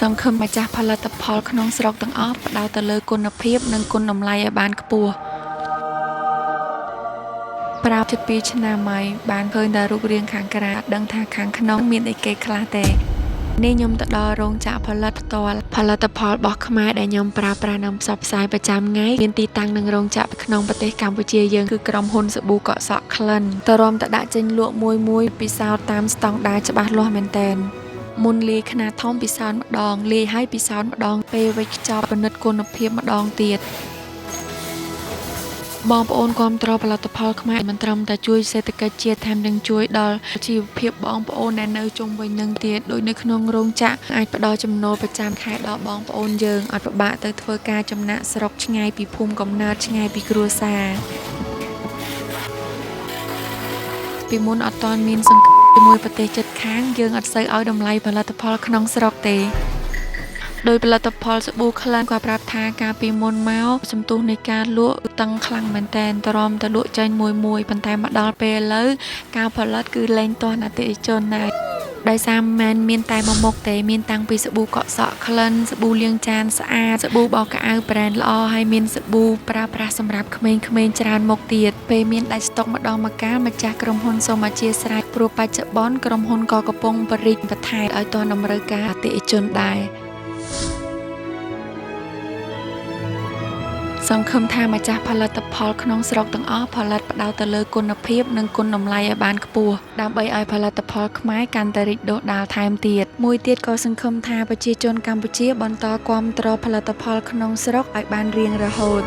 សង្ឃឹមម្ចាស់ផលិតផលក្នុងស្រុកទាំងអស់ផ្ដោតទៅលើគុណភាពនិងគុណតម្លៃឲ្យបានខ្ពស់ប្រាប់ជិត2ឆ្នាំហើយបានឃើញតែរូបរាងខាងក្រៅអត់ដឹងថាខាងក្នុងមានអីគេខ្លះទេនេះខ្ញុំទៅដល់រោងចក្រផលិតផ្ទាល់ផលិតផលរបស់ខ្មែរដែលខ្ញុំប្រើប្រាស់និងផ្សព្វផ្សាយប្រចាំថ្ងៃមានទីតាំងនៅរោងចក្រក្នុងប្រទេសកម្ពុជាយើងគឺក្រុមហ៊ុនសាប៊ូកក់សក់ក្លិនតរំតដាក់ចេញលក់មួយពិសោធន៍តាមស្តង់ដារច្បាស់លាស់មែនតើមុនលាយខ្នាតធំពិសោធន៍ម្ដងលាយឲ្យពិសោធន៍ម្ដងពេលវេចខ្ចប់ពិនិត្យគុណភាពម្ដងទៀតបងប្អូនគាំទ្រផលិតផលខ្មែរមិនត្រឹមតែជួយសេដ្ឋកិច្ចជាតិថែមទាំងជួយដល់ជីវភាពបងប្អូនដែលនៅជុំវិញនឹងទៀតដូចនៅក្នុងរោងចក្រអាចផ្ដល់ចំណូលប្រចាំខែដល់បងប្អូនយើងឲ្យពិបាកទៅធ្វើការចំណាក់ស្រុកឆ្ងាយពីភូមិកំណើតឆ្ងាយពីគ្រួសារពីមុនអត់ទាន់មានសង្ឃឹមជាមួយប្រទេសជិតខាងយើងអត់សូវឲ្យតម្លៃផលិតផលក្នុងស្រុកទេដោយផលិតផលសាប៊ូក្លិនក៏ប្រាប់ថាកាលពីមុនមកសំទុះនៃការលក់តឹងខ្លាំងមែនតែនតរំទៅលក់ចេញមួយប៉ុន្តែមកដល់ពេលឥឡូវការផលិតគឺលែងទាន់អតិថិជនដែរដោយសារមិនមាន តែមួយមុខទេមានតាំងពីសាប៊ូកក់សក់ក្លិនសាប៊ូលាងចានស្អាតសាប៊ូបោកកៅអៅប្រេនល្អហើយមានសាប៊ូប្រើប្រាស់សម្រាប់ក្មេងៗច្រើនមុខទៀតពេលមានដាច់ស្តុកម្ដងម្កាលម្ចាស់ក្រុមហ៊ុនសូមអធិស្ឋានព្រោះបច្ចុប្បន្នក្រុមហ៊ុនក៏កំពុងបរិយាបន្ថែមឲ្យទាន់តម្រូវការអតិថិជនដែរសង្ឃឹមថាម្ចាស់ផលិតផលក្នុងស្រុកទាំងអស់ផលិតផ្ដោតទៅលើគុណភាពនិងគុណតម្លៃឲ្យបានខ្ពស់ដើម្បីឲ្យផលិតផលខ្មែរកាន់តែរីកដុះដាលថែមទៀតមួយទៀតក៏សង្ឃឹមថាប្រជាជនកម្ពុជាបន្តគាំទ្រផលិតផលក្នុងស្រុកឲ្យបានរៀងរហូត